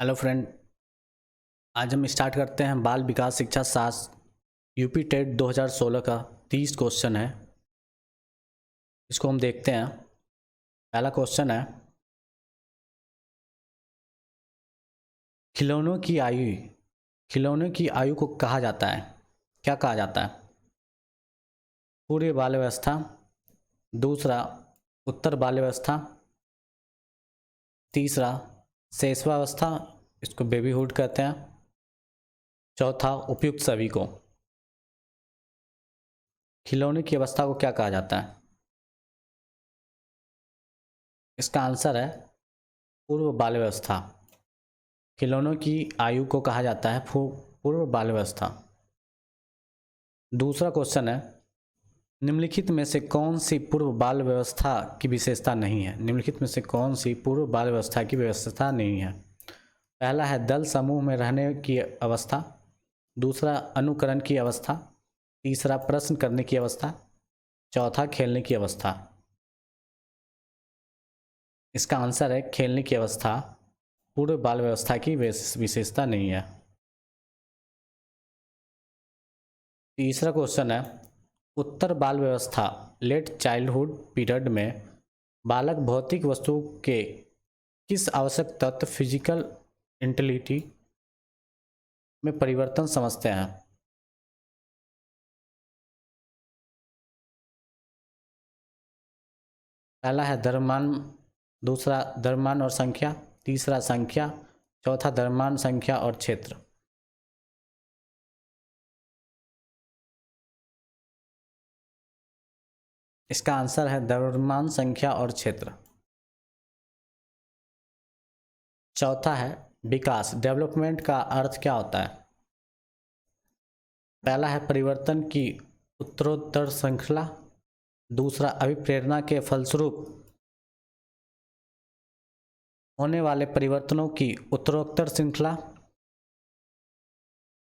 Hello friend, आज हम start करते हैं बाल विकास शिक्षा शास्त्र यूपी टेट 2016 का 30 क्वेश्चन है। इसको हम देखते हैं। पहला क्वेश्चन है, खिलौनों की आयु को कहा जाता है, क्या कहा जाता है? पूर्व बाल व्यवस्था, दूसरा उत्तर बाल व्यवस्था, तीसरा शेषवावस्था, इसको बेबीहुड कहते हैं, चौथा उपयुक्त सभी को। खिलौने की अवस्था को क्या कहा जाता है? इसका आंसर है पूर्व बाल व्यवस्था। खिलौनों की आयु को कहा जाता है पूर्व बाल व्यवस्था। दूसरा क्वेश्चन है, निम्नलिखित में से कौन सी पूर्व बाल व्यवस्था की विशेषता नहीं है? निम्नलिखित में से कौन सी पूर्व बाल व्यवस्था की व्यवस्था नहीं है? पहला है दल समूह में रहने की अवस्था, दूसरा अनुकरण की अवस्था, तीसरा प्रश्न करने की अवस्था, चौथा खेलने की अवस्था। इसका आंसर है खेलने की अवस्था पूर्व बाल व्यवस्था की विशेषता नहीं है। तीसरा क्वेश्चन है, उत्तर बाल व्यवस्था लेट चाइल्डहुड पीरियड में बालक भौतिक वस्तु के किस आवश्यक तत्व फिजिकल इंटेलिटी में परिवर्तन समझते हैं? पहला है द्रव्यमान, दूसरा द्रव्यमान और संख्या, तीसरा संख्या, चौथा द्रव्यमान संख्या और क्षेत्र। इसका आंसर है द्रव्यमान संख्या और क्षेत्र। चौथा है विकास, डेवलपमेंट का अर्थ क्या होता है? पहला है परिवर्तन की उत्तरोत्तर श्रृंखला, दूसरा अभिप्रेरणा के फलस्वरूप होने वाले परिवर्तनों की उत्तरोत्तर श्रृंखला,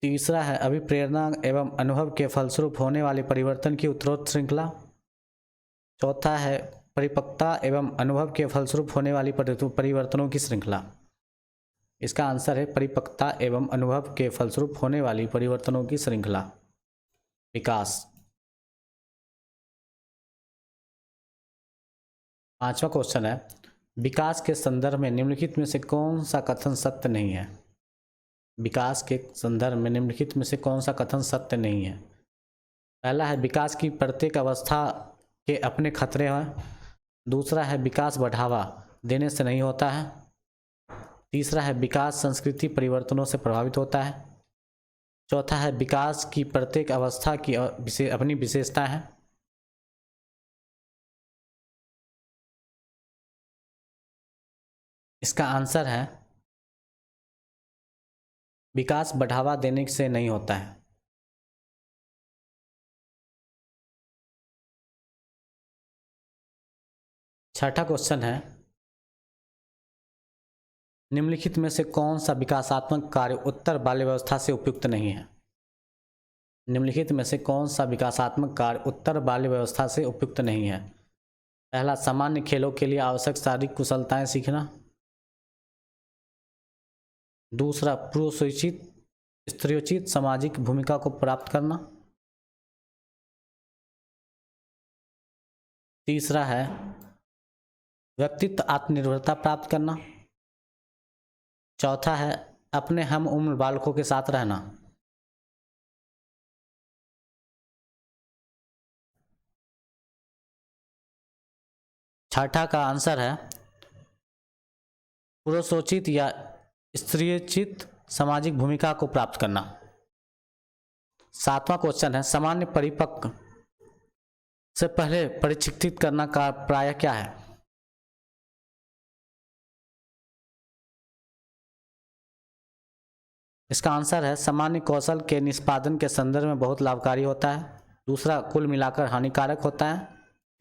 तीसरा है अभिप्रेरणा एवं अनुभव के फलस्वरूप होने वाले परिवर्तन की उत्तरोत्तर श्रृंखला, चौथा है परिपक्वता एवं अनुभव के फलस्वरूप होने वाली परिवर्तनों की श्रृंखला। इसका आंसर है परिपक्वता एवं अनुभव के फलस्वरूप होने वाली परिवर्तनों की श्रृंखला, विकास। पांचवा क्वेश्चन है, विकास के संदर्भ में निम्नलिखित में से कौन सा कथन सत्य नहीं है? विकास के संदर्भ में निम्नलिखित में से कौन सा कथन सत्य नहीं है? पहला है विकास की प्रत्येक अवस्था के अपने खतरे हैं, दूसरा है विकास बढ़ावा देने से नहीं होता है, तीसरा है विकास संस्कृति परिवर्तनों से प्रभावित होता है, चौथा है विकास की प्रत्येक अवस्था की अपनी विशेषता है। इसका आंसर है विकास बढ़ावा देने से नहीं होता है। छठा क्वेश्चन है, निम्नलिखित में से कौन सा विकासात्मक कार्य उत्तर बाल व्यवस्था से उपयुक्त नहीं है? निम्नलिखित में से कौन सा विकासात्मक कार्य उत्तर बाल व्यवस्था से उपयुक्त नहीं है? पहला सामान्य खेलों के लिए आवश्यक शारीरिक कुशलताएं सीखना, दूसरा पुरुषोचित स्त्रियोचित सामाजिक भूमिका को प्राप्त करना, तीसरा है व्यक्तित्व आत्मनिर्भरता प्राप्त करना, चौथा है अपने हम उम्र बालकों के साथ रहना। छठा का आंसर है पुरुषोचित या स्त्रियोचित सामाजिक भूमिका को प्राप्त करना। सातवां क्वेश्चन है, सामान्य परिपक्व से पहले प्रशिक्षित करना का प्राय क्या है? इसका आंसर है सामान्य कौशल के निष्पादन के संदर्भ में बहुत लाभकारी होता है, दूसरा कुल मिलाकर हानिकारक होता है,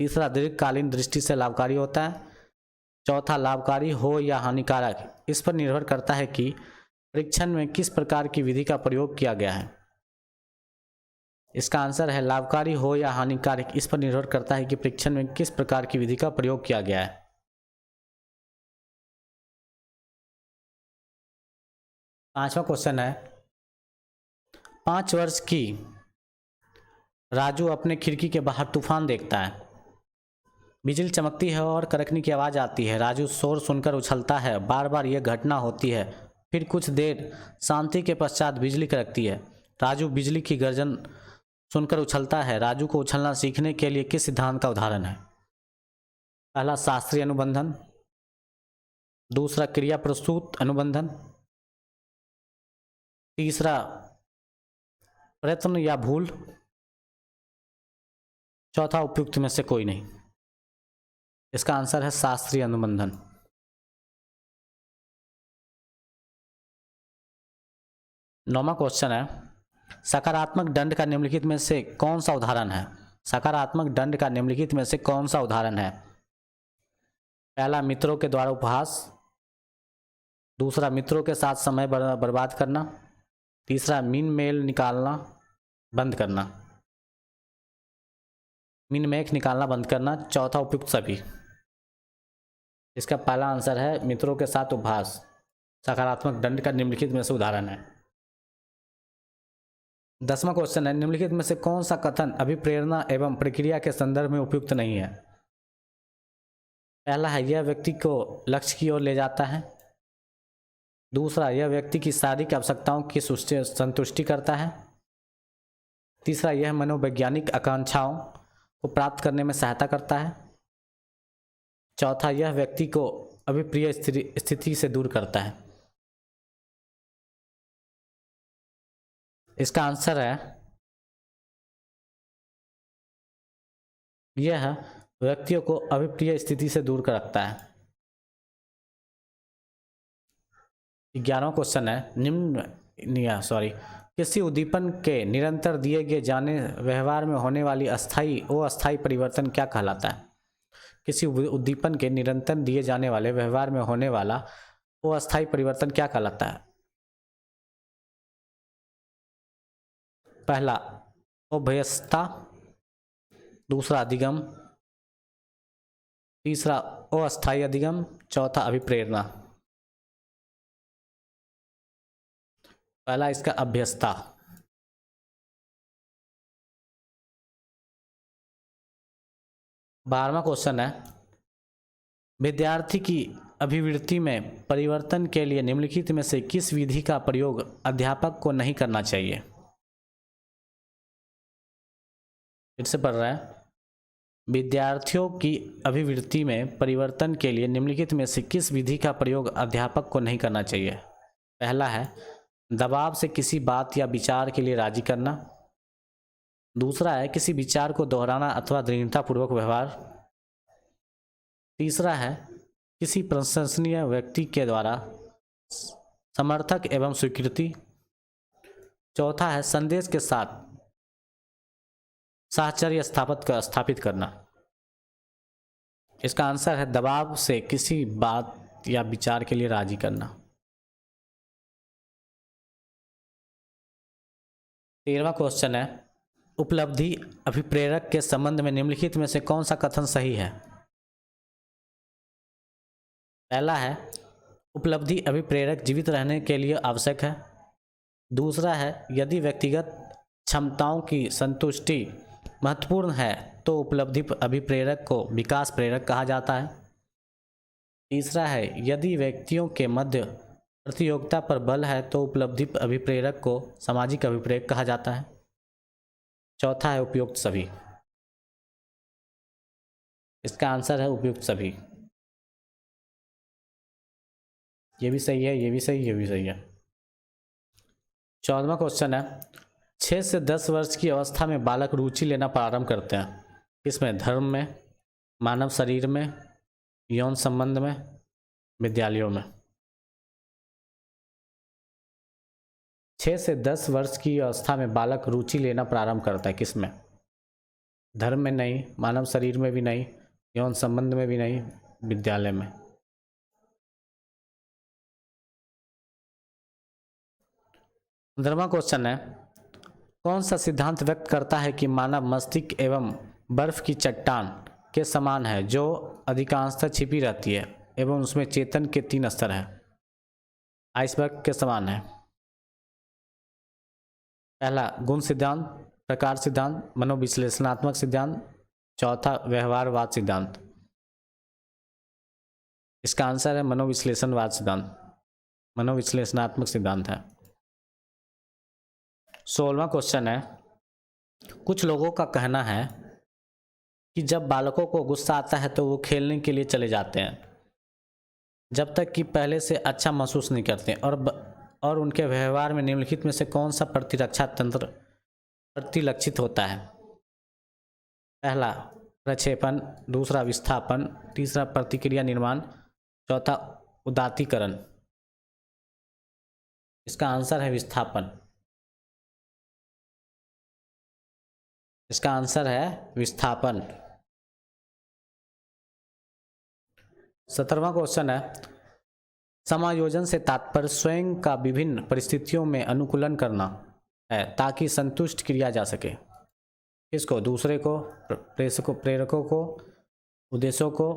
तीसरा दीर्घकालीन दृष्टि से लाभकारी होता है, चौथा लाभकारी हो या हानिकारक इस पर निर्भर करता है कि परीक्षण में किस प्रकार की विधि का प्रयोग किया गया है। इसका आंसर है लाभकारी हो या हानिकारक इस पर निर्भर करता है कि परीक्षण में किस प्रकार की विधि का प्रयोग किया गया है। 5वां क्वेश्चन है, 5 वर्ष की राजू अपने खिड़की के बाहर तूफान देखता है। बिजली चमकती है और कड़कने की आवाज़ आती है। राजू शोर सुनकर उछलता है। बार बार यह घटना होती है। फिर कुछ देर शांति के पश्चात बिजली कड़कती है। राजू बिजली की गर्जन सुनकर उछलता है। राजू को उछलना सीखने के लिए किस सिद्धांत का उदाहरण है? पहला शास्त्रीय अनुबंधन, दूसरा क्रिया प्रस्तुत अनुबंधन, तीसरा प्रयत्न या भूल, चौथा उपयुक्त में से कोई नहीं। इसका आंसर है शास्त्रीय अनुबंधन। 9वां क्वेश्चन है, सकारात्मक दंड का निम्नलिखित में से कौन सा उदाहरण है? सकारात्मक दंड का निम्नलिखित में से कौन सा उदाहरण है? पहला मित्रों के द्वारा उपहास, दूसरा मित्रों के साथ समय बर्बाद करना, तीसरा मीन मेल निकालना बंद करना, मीन मेख निकालना बंद करना, चौथा उपयुक्त सभी। इसका पहला आंसर है मित्रों के साथ उपहास। सकारात्मक दंड का निम्नलिखित में से उदाहरण है। 10वां क्वेश्चन है, निम्नलिखित में से कौन सा कथन अभिप्रेरणा एवं प्रक्रिया के संदर्भ में उपयुक्त नहीं है? पहला है यह व्यक्ति को लक्ष्य की ओर ले जाता है, दूसरा यह व्यक्ति की शारीरिक आवश्यकताओं की संतुष्टि करता है, तीसरा यह मनोवैज्ञानिक आकांक्षाओं को प्राप्त करने में सहायता करता है, चौथा यह व्यक्ति को अभिप्रिय स्थिति से दूर करता है। इसका आंसर है यह व्यक्तियों को अभिप्रिय स्थिति से दूर रखता है। 11वां क्वेश्चन है, किसी उद्दीपन के निरंतर दिए गए जाने व्यवहार में होने वाली अस्थायी व अस्थायी परिवर्तन क्या कहलाता है? किसी उद्दीपन के निरंतर दिए जाने वाले व्यवहार में होने वाला वो अस्थायी परिवर्तन क्या कहलाता है? पहला अभ्यस्तता, दूसरा अधिगम, तीसरा अस्थायी अधिगम, चौथा अभिप्रेरणा। पहला इसका अभ्यस्तता। 12वां क्वेश्चन है, विद्यार्थी की अभिवृत्ति में परिवर्तन के लिए निम्नलिखित में से किस विधि का प्रयोग अध्यापक को नहीं करना चाहिए? फिर से पढ़ रहा है, विद्यार्थियों की अभिवृत्ति में परिवर्तन के लिए निम्नलिखित में से किस विधि का प्रयोग अध्यापक को नहीं करना चाहिए? पहला है दबाव से किसी बात या विचार के लिए राजी करना, दूसरा है किसी विचार को दोहराना अथवा दृढ़तापूर्वक व्यवहार, तीसरा है किसी प्रशंसनीय व्यक्ति के द्वारा समर्थक एवं स्वीकृति, चौथा है संदेश के साथ साहचर्य स्थापित करना। इसका आंसर है दबाव से किसी बात या विचार के लिए राजी करना। 13वां क्वेश्चन है, उपलब्धि अभिप्रेरक के संबंध में निम्नलिखित में से कौन सा कथन सही है? पहला है उपलब्धि अभिप्रेरक जीवित रहने के लिए आवश्यक है, दूसरा है यदि व्यक्तिगत क्षमताओं की संतुष्टि महत्वपूर्ण है तो उपलब्धि अभिप्रेरक को विकास प्रेरक कहा जाता है, तीसरा है यदि व्यक्तियों के मध्य प्रतियोगिता पर बल है तो उपलब्धि अभिप्रेरक को सामाजिक अभिप्रेरक कहा जाता है, चौथा है उपयुक्त सभी। इसका आंसर है उपयुक्त सभी। ये भी सही है, ये भी सही, ये भी सही है। 14वां क्वेश्चन है, 6 से 10 वर्ष की अवस्था में बालक रुचि लेना प्रारंभ करते हैं, किसमें? धर्म में, मानव शरीर में, यौन संबंध में, विद्यालयों में। 6 से 10 वर्ष की अवस्था में बालक रुचि लेना प्रारंभ करता है, किसमें? धर्म में नहीं, मानव शरीर में भी नहीं, यौन संबंध में भी नहीं, विद्यालय में। 15वां क्वेश्चन है, कौन सा सिद्धांत व्यक्त करता है कि मानव मस्तिष्क एवं बर्फ की चट्टान के समान है जो अधिकांशतः छिपी रहती है एवं उसमें चेतन के 3 स्तर हैं? आइसबर्ग के समान है। पहला गुण सिद्धांत, प्रकार सिद्धांत, मनोविश्लेषणात्मक सिद्धांत, चौथा व्यवहारवाद सिद्धांत। इसका आंसर है मनोविश्लेषणवाद सिद्धांत, मनोविश्लेषणात्मक सिद्धांत है। 16वां क्वेश्चन है, कुछ लोगों का कहना है कि जब बालकों को गुस्सा आता है तो वो खेलने के लिए चले जाते हैं जब तक कि पहले से अच्छा महसूस नहीं करते, और उनके व्यवहार में निम्नलिखित में से कौन सा प्रतिरक्षा तंत्र प्रतिलक्षित होता है? पहला प्रक्षेपण, दूसरा विस्थापन, तीसरा प्रतिक्रिया निर्माण, चौथा उदात्तीकरण। इसका आंसर है विस्थापन। इसका आंसर है विस्थापन। 17वां क्वेश्चन है, समायोजन से तात्पर्य स्वयं का विभिन्न परिस्थितियों में अनुकूलन करना है ताकि संतुष्ट किया जा सके। किसको? दूसरे को, प्रेरकों को, उद्देश्यों को,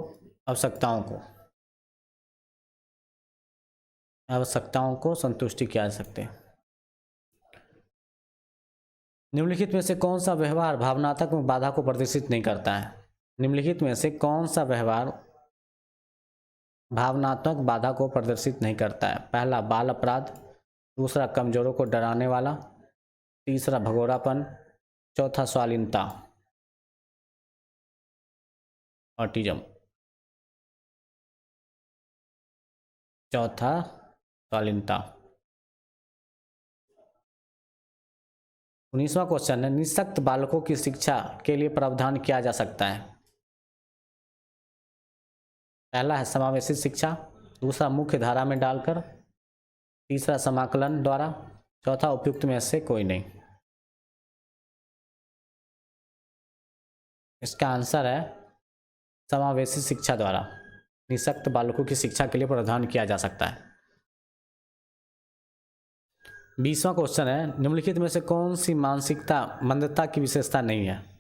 आवश्यकताओं को संतुष्टि किया जा सकते हैं। निम्नलिखित में से कौन सा व्यवहार भावनात्मक बाधा को प्रदर्शित नहीं करता है? निम्नलिखित में से कौन सा व्यवहार भावनात्मक बाधा को प्रदर्शित नहीं करता है? पहला बाल अपराध, दूसरा कमजोरों को डराने वाला, तीसरा भगोड़ापन, चौथा स्वालीनता ऑटिज्म, चौथा स्वालीनता। 19वां क्वेश्चन है, निःशक्त बालकों की शिक्षा के लिए प्रावधान किया जा सकता है? पहला है समावेशी शिक्षा, दूसरा मुख्य धारा में डालकर, तीसरा समाकलन द्वारा, चौथा उपयुक्त में से कोई नहीं। इसका आंसर है समावेशी शिक्षा द्वारा निःशक्त बालकों की शिक्षा के लिए प्रावधान किया जा सकता है। 20वां क्वेश्चन है, निम्नलिखित में से कौन सी मानसिकता मंदता की विशेषता नहीं है?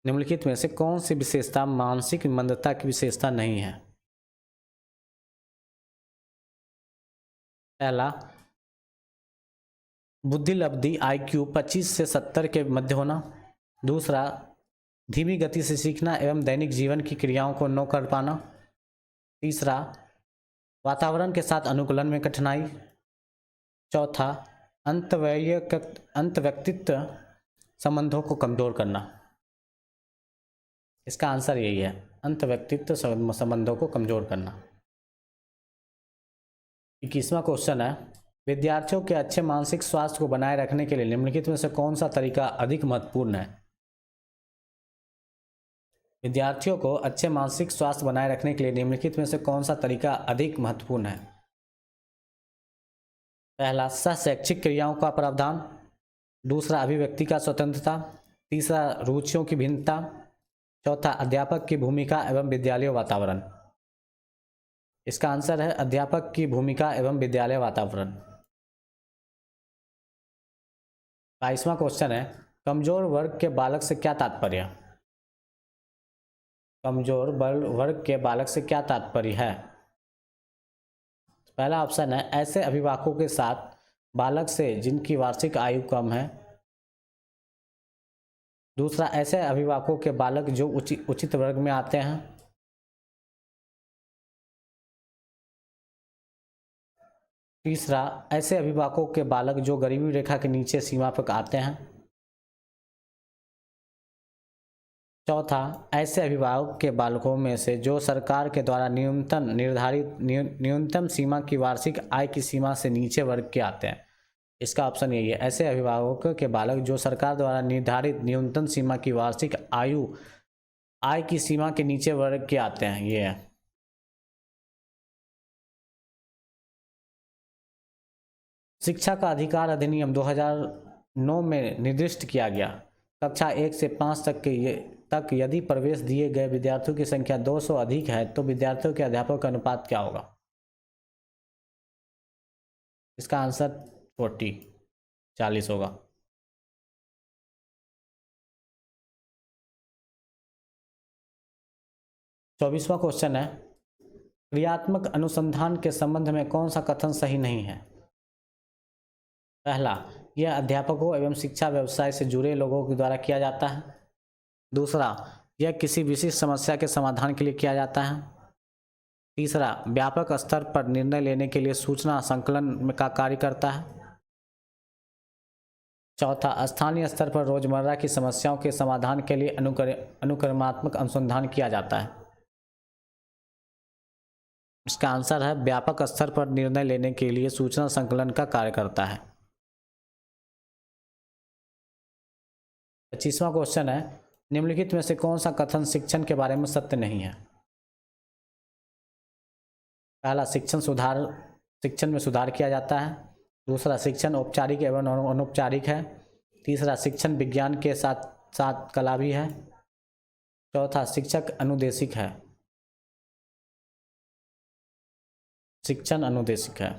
निम्नलिखित में से कौन सी विशेषता मानसिक मंदता की विशेषता नहीं है? पहला बुद्धि लब्धि IQ 25 से 70 के मध्य होना, दूसरा धीमी गति से सीखना एवं दैनिक जीवन की क्रियाओं को न कर पाना, तीसरा वातावरण के साथ अनुकूलन में कठिनाई, चौथा अंतर्व्यक्तित्व संबंधों को कमजोर करना। इसका आंसर यही है, अंतर्व्यक्तित्व संबंधों को कमजोर करना। 21वां क्वेश्चन है, विद्यार्थियों के अच्छे मानसिक स्वास्थ्य को बनाए रखने के लिए निम्नलिखित में से कौन सा तरीका अधिक महत्वपूर्ण है? विद्यार्थियों को अच्छे मानसिक स्वास्थ्य बनाए रखने के लिए निम्नलिखित में से कौन सा तरीका अधिक महत्वपूर्ण है? पहला सहशैक्षिक क्रियाओं का प्रावधान, दूसरा अभिव्यक्ति का स्वतंत्रता, तीसरा रुचियों की भिन्नता, चौथा अध्यापक की भूमिका एवं विद्यालय वातावरण। इसका आंसर है अध्यापक की भूमिका एवं विद्यालय वातावरण। 22वां क्वेश्चन है, कमजोर वर्ग के बालक से क्या तात्पर्य? कमजोर वर्ग के बालक से क्या तात्पर्य है? पहला ऑप्शन है ऐसे अभिभावकों के साथ बालक से जिनकी वार्षिक आयु कम है, दूसरा ऐसे अभिभावकों के बालक जो उचित वर्ग में आते हैं, तीसरा ऐसे अभिभावकों के बालक जो गरीबी रेखा के नीचे सीमा पर आते हैं, चौथा ऐसे अभिभावक के बालकों में से जो सरकार के द्वारा निर्धारित न्यूनतम सीमा की वार्षिक आय की सीमा से नीचे वर्ग के आते हैं। इसका ऑप्शन यही है, ऐसे अभिभावकों के बालक जो सरकार द्वारा निर्धारित न्यूनतम सीमा की वार्षिक आय की सीमा के नीचे वर्ग के आते हैं, ये है। शिक्षा का अधिकार अधिनियम 2009 में निर्दिष्ट किया गया, कक्षा 1 से 5 तक यदि प्रवेश दिए गए विद्यार्थियों की संख्या 200 अधिक है तो विद्यार्थियों के अध्यापकों का अनुपात क्या होगा? इसका आंसर 40 होगा। चौबीसवां क्वेश्चन है, क्रियात्मक अनुसंधान के संबंध में कौन सा कथन सही नहीं है? पहला यह अध्यापकों एवं शिक्षा व्यवसाय से जुड़े लोगों के द्वारा किया जाता है। दूसरा, यह किसी विशिष्ट समस्या के समाधान के लिए किया जाता है। तीसरा, व्यापक स्तर पर निर्णय लेने के लिए सूचना संकलन का कार्य करता है। चौथा, स्थानीय स्तर पर रोजमर्रा की समस्याओं के समाधान के लिए अनुक्रमात्मक अनुसंधान किया जाता है। इसका आंसर है व्यापक स्तर पर निर्णय लेने के लिए सूचना संकलन का कार्य करता है। 25वां क्वेश्चन है, निम्नलिखित में से कौन सा कथन शिक्षण के बारे में सत्य नहीं है? पहला, शिक्षण में सुधार किया जाता है। दूसरा, शिक्षण औपचारिक एवं अनौपचारिक है। तीसरा, शिक्षण विज्ञान के साथ साथ कला भी है। चौथा, शिक्षक अनुदेशिक है। शिक्षण अनुदेशिक है।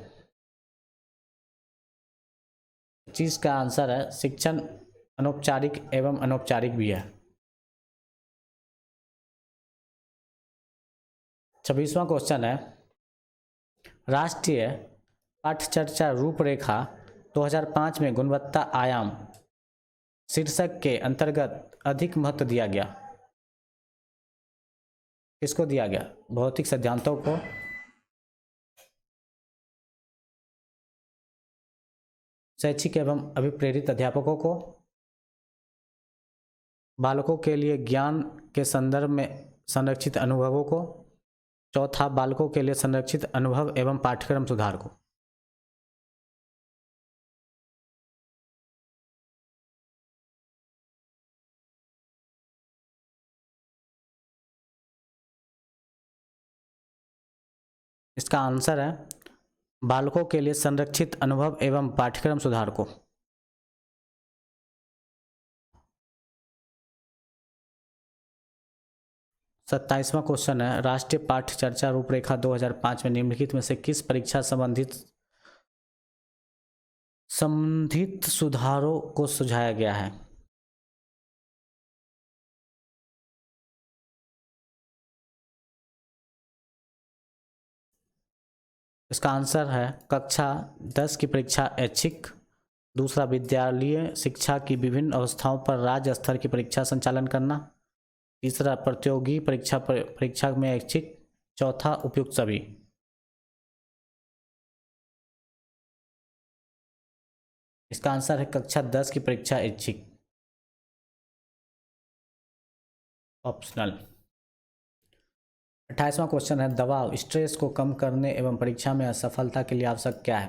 25 का आंसर है शिक्षण अनौपचारिक एवं अनौपचारिक भी है। 26वां क्वेश्चन है, राष्ट्रीय पाठ्यचर्या रूपरेखा 2005 में गुणवत्ता आयाम शीर्षक के अंतर्गत अधिक महत्व दिया गया। किसको दिया गया? भौतिक सिद्धांतों को, शैक्षिक एवं अभिप्रेरित अध्यापकों को, बालकों के लिए ज्ञान के संदर्भ में संरक्षित अनुभवों को, चौथा, बालकों के लिए संरक्षित अनुभव एवं पाठ्यक्रम सुधार को। इसका आंसर है बालकों के लिए संरक्षित अनुभव एवं पाठ्यक्रम सुधार को। 27वां क्वेश्चन है, राष्ट्रीय पाठ्यचर्या रूपरेखा 2005 में निम्नलिखित में से किस परीक्षा संबंधित सुधारों को सुझाया गया है? इसका आंसर है कक्षा 10 की परीक्षा ऐच्छिक। दूसरा, विद्यालयीय शिक्षा की विभिन्न अवस्थाओं पर राज्य स्तर की परीक्षा संचालन करना। तीसरा, प्रतियोगी परीक्षा में ऐच्छिक। चौथा, उपयुक्त सभी। इसका आंसर है कक्षा 10 की परीक्षा ऐच्छिक, ऑप्शनल। 28वां क्वेश्चन है, दबाव स्ट्रेस को कम करने एवं परीक्षा में असफलता के लिए आवश्यक क्या है?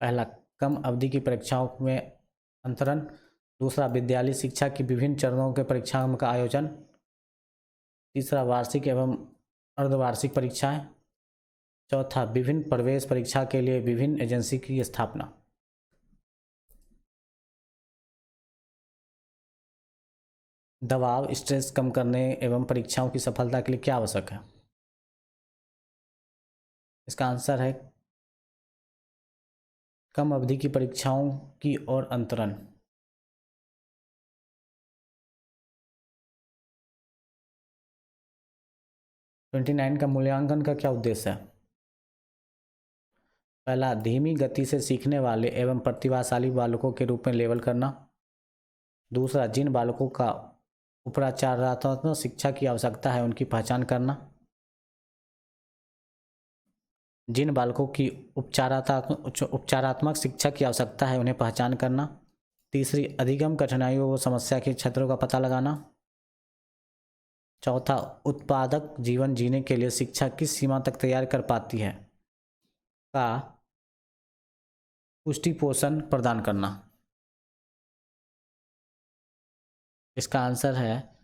पहला, कम अवधि की परीक्षाओं में अंतरण। दूसरा, विद्यालय शिक्षा की विभिन्न चरणों के परीक्षाओं का आयोजन। तीसरा, वार्षिक एवं अर्धवार्षिक परीक्षाएं। चौथा, विभिन्न प्रवेश परीक्षा के लिए विभिन्न एजेंसी की स्थापना। दबाव स्ट्रेस कम करने एवं परीक्षाओं की सफलता के लिए क्या आवश्यक है? इसका आंसर है कम अवधि की परीक्षाओं की ओर अंतरण। ट्वेंटी 29 का मूल्यांकन का क्या उद्देश्य है? पहला, धीमी गति से सीखने वाले एवं प्रतिभाशाली बालकों के रूप में लेबल करना। दूसरा, जिन बालकों का उपचारात्मक शिक्षा की आवश्यकता है उनकी पहचान करना। जिन बालकों की उपचारात्मक शिक्षा की आवश्यकता है उन्हें पहचान करना। तीसरी, अधिगम कठिनाइयों व समस्या के क्षेत्रों का पता लगाना। चौथा, उत्पादक जीवन जीने के लिए शिक्षा किस सीमा तक तैयार कर पाती है का पुष्टि पोषण प्रदान करना। इसका आंसर है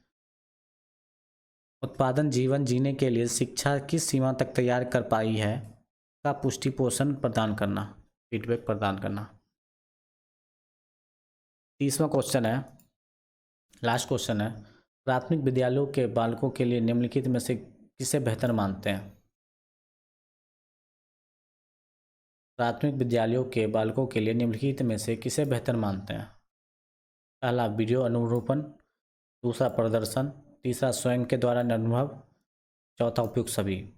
उत्पादन जीवन जीने के लिए शिक्षा किस सीमा तक तैयार कर पाई है का पुष्टि पोषण प्रदान करना, फीडबैक प्रदान करना। 30वां क्वेश्चन है, लास्ट क्वेश्चन है, प्राथमिक विद्यालयों के बालकों के लिए निम्नलिखित में से किसे बेहतर मानते हैं? प्राथमिक विद्यालयों के बालकों के लिए निम्नलिखित में से किसे बेहतर मानते हैं? पहला, वीडियो अनुरूपण। दूसरा, प्रदर्शन। तीसरा, स्वयं के द्वारा अनुभव। चौथा, उपयुक्त सभी।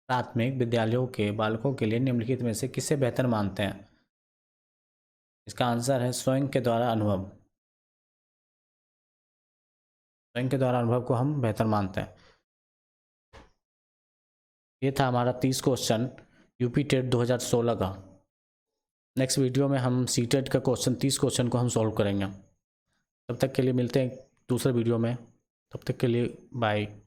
प्राथमिक विद्यालयों के बालकों के लिए निम्नलिखित में से किसे बेहतर मानते हैं? इसका आंसर है स्वयं के द्वारा अनुभव। स्वयं के द्वारा अनुभव को हम बेहतर मानते हैं। ये था हमारा 30 क्वेश्चन यूपी टेट 2016 का। नेक्स्ट वीडियो में हम सीटेट का क्वेश्चन 30 क्वेश्चन को हम सॉल्व करेंगे। तब तक के लिए मिलते हैं दूसरे वीडियो में। तब तक के लिए बाय।